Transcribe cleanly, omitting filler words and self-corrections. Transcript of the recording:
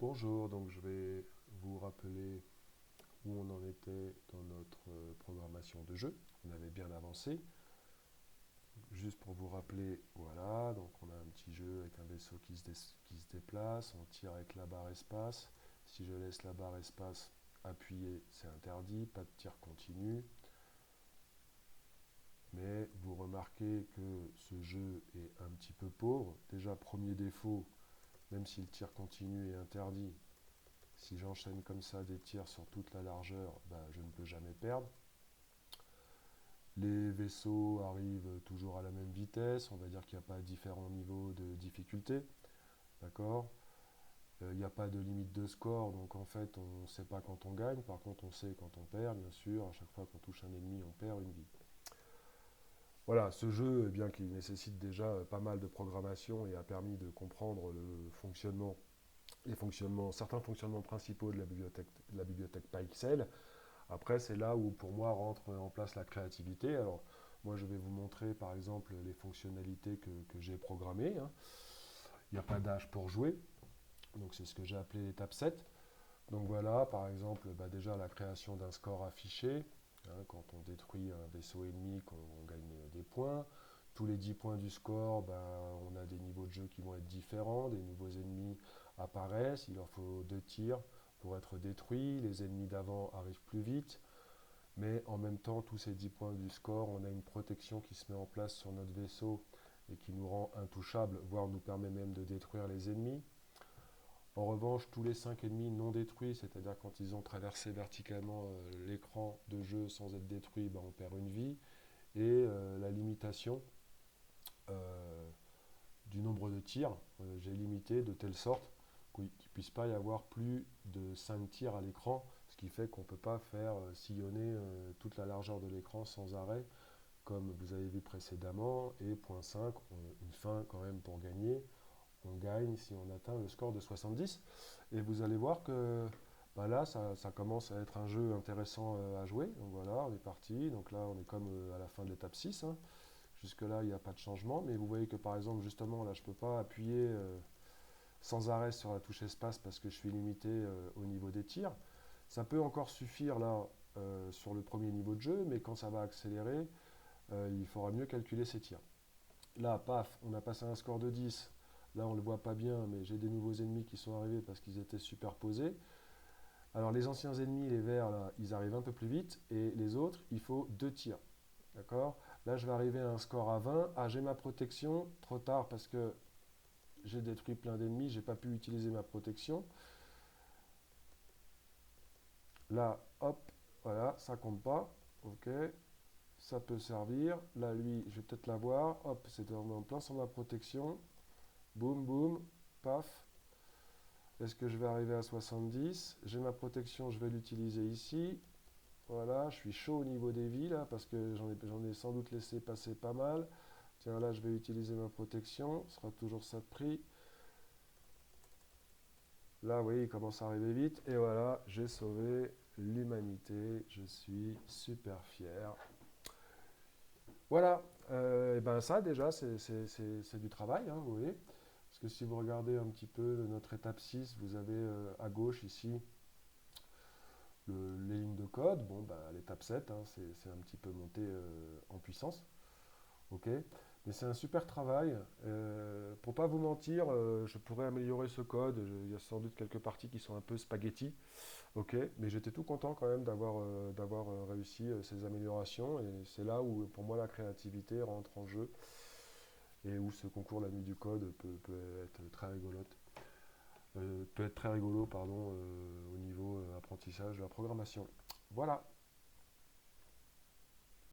Bonjour, donc je vais vous rappeler où on en était dans notre programmation de jeu. On avait bien avancé. Juste pour vous rappeler, voilà, donc on a un petit jeu avec un vaisseau qui se déplace, on tire avec la barre espace. Si je laisse la barre espace appuyée, c'est interdit, pas de tir continu. Mais vous remarquez que ce jeu est un petit peu pauvre. Déjà, premier défaut, même si le tir continu est interdit, si j'enchaîne comme ça des tirs sur toute la largeur, je ne peux jamais perdre. Les vaisseaux arrivent toujours à la même vitesse, on va dire qu'il n'y a pas différents niveaux de difficulté. D'accord. Il n'y a pas de limite de score, donc en fait on ne sait pas quand on gagne, par contre on sait quand on perd, bien sûr. À chaque fois qu'on touche un ennemi, on perd une vie. Voilà, ce jeu, bien qu'il nécessite déjà pas mal de programmation et a permis de comprendre le fonctionnement, certains fonctionnements principaux de la bibliothèque PyXL. Après, c'est là où, pour moi, rentre en place la créativité. Alors, moi, je vais vous montrer, par exemple, les fonctionnalités que j'ai programmées, hein. Il n'y a pas d'âge pour jouer. Donc, c'est ce que j'ai appelé l'étape 7. Donc, voilà, par exemple, déjà la création d'un score affiché, hein. Quand on détruit un vaisseau ennemi, on gagne des points. Tous les 10 points du score, on a des niveaux de jeu qui vont être différents. Des nouveaux ennemis apparaissent. Il leur faut 2 tirs pour être détruits. Les ennemis d'avant arrivent plus vite. Mais en même temps, tous ces 10 points du score, on a une protection qui se met en place sur notre vaisseau et qui nous rend intouchables, voire nous permet même de détruire les ennemis. En revanche, tous les 5 ennemis non détruits, c'est-à-dire quand ils ont traversé verticalement l'écran de jeu sans être détruits, on perd une vie. Et la limitation du nombre de tirs, j'ai limité de telle sorte qu'il ne puisse pas y avoir plus de 5 tirs à l'écran, ce qui fait qu'on ne peut pas faire sillonner toute la largeur de l'écran sans arrêt, comme vous avez vu précédemment. Et point 5, une fin quand même pour gagner. On gagne si on atteint le score de 70. Et vous allez voir que là, ça commence à être un jeu intéressant à jouer. Donc voilà, on est parti. Donc là, on est comme à la fin de l'étape 6, hein. Jusque-là, il n'y a pas de changement. Mais vous voyez que par exemple, justement, là, je ne peux pas appuyer sans arrêt sur la touche espace parce que je suis limité au niveau des tirs. Ça peut encore suffire là sur le premier niveau de jeu, mais quand ça va accélérer, il faudra mieux calculer ses tirs. Là, paf, on a passé un score de 10. Là, on ne le voit pas bien, mais j'ai des nouveaux ennemis qui sont arrivés parce qu'ils étaient superposés. Alors, les anciens ennemis, les verts, là, ils arrivent un peu plus vite. Et les autres, il faut 2 tirs. D'accord. Là, je vais arriver à un score à 20. Ah, j'ai ma protection. Trop tard parce que j'ai détruit plein d'ennemis. J'ai pas pu utiliser ma protection. Là, hop, voilà, ça compte pas. Ok. Ça peut servir. Là, lui, je vais peut-être l'avoir. Hop, c'est en plein sur ma protection. Boum, boum, paf. Est-ce que je vais arriver à 70? J'ai ma protection, je vais l'utiliser ici. Voilà, je suis chaud au niveau des vies là, parce que j'en ai sans doute laissé passer pas mal. Tiens, là, je vais utiliser ma protection. Ce sera toujours ça de prix. Là, oui, il commence à arriver vite. Et voilà, j'ai sauvé l'humanité. Je suis super fier. Voilà, et ben ça déjà, c'est du travail, hein, vous voyez. Parce que si vous regardez un petit peu notre étape 6, vous avez à gauche ici les lignes de code. Bon, l'étape 7, hein, c'est un petit peu monté en puissance. Ok. Mais c'est un super travail. Pour pas vous mentir, je pourrais améliorer ce code. Il y a sans doute quelques parties qui sont un peu spaghetti. Ok. Mais j'étais tout content quand même d'avoir réussi ces améliorations. Et c'est là où, pour moi, la créativité rentre en jeu et où ce concours La Nuit du Code peut être très rigolote. Peut être très rigolo, pardon, au niveau apprentissage de la programmation. Voilà.